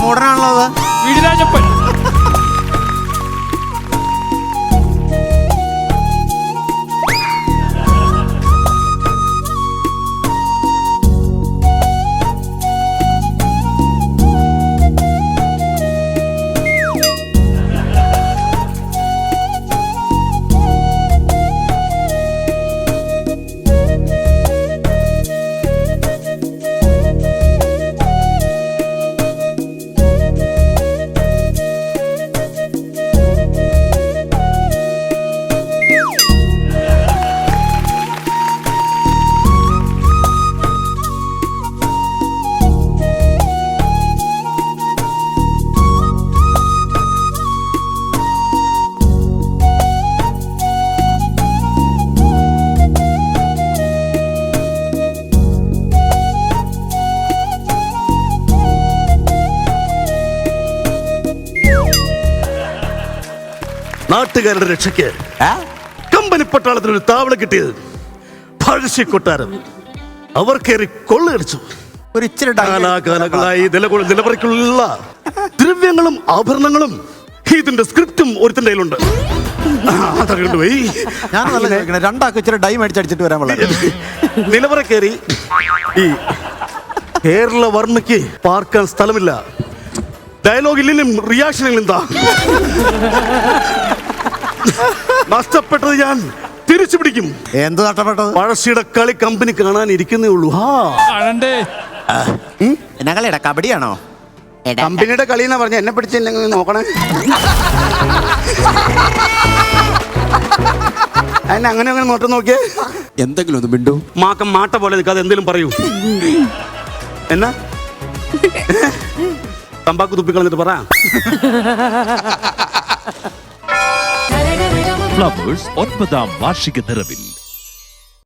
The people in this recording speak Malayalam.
മോഡനാണല്ലോ അത്. വീടിരാജപ്പൻ. നാട്ടുകാരുടെ രക്ഷയ്ക്ക് കമ്പനി പട്ടാളത്തിനൊരു താവള കിട്ടിയത് പഴശ്ശി കൊട്ടാരം. അവർ കയറി കൊള്ളയടിച്ചു. ഒരു ഇച്ചിരി കാലാകാലങ്ങളായി നിലവറയ്ക്കുള്ള ദ്രവ്യങ്ങളും ആഭരണങ്ങളും ഇതിന്റെ സ്ക്രിപ്റ്റും ഒരുത്തിന്റെ കയ്യിലുണ്ട്. അതുകൊണ്ടുപോയി ഞാൻ നല്ല കേൾക്കണേ. രണ്ടാൾക്ക് ഇച്ചിരി ഡൈ മേടിച്ചടിച്ചിട്ട് വരാൻ വളരെ. നിലവറ കയറി ഈ കേരള വർമ്മയ്ക്ക് പാർക്കാൻ സ്ഥലമില്ല. ഡയലോഗിൽ നിന്നും റിയാക്ഷനിൽ എന്താ നഷ്ടപ്പെട്ടത് ഞാൻ തിരിച്ചു പിടിക്കും. എന്ത് നഷ്ടപ്പെട്ടത്? പഴശ്ശിയുടെ കളി കമ്പനി കാണാൻ ഇരിക്കുന്നേ ഉള്ളൂ. എന്നാ കളിയടാ, കബഡിയാണോ? കമ്പനിയുടെ കളി എന്നാ പറഞ്ഞ എന്നെ പിടിച്ച് നോക്കണേ. അതിനെ അങ്ങനെ അങ്ങനെ നോട്ടം നോക്കിയേ. എന്തെങ്കിലും ഒന്ന് മിണ്ടു. മാക്കം മാട്ട പോലെ നിൽക്കാതെ എന്തെങ്കിലും പറയൂ. എന്നാ തമ്പാക്ക് തുപ്പിക്കളഞ്ഞിട്ട് പറ. ഫ്ലവേഴ്സ് 9ാം വാർഷിക നിറവിൽ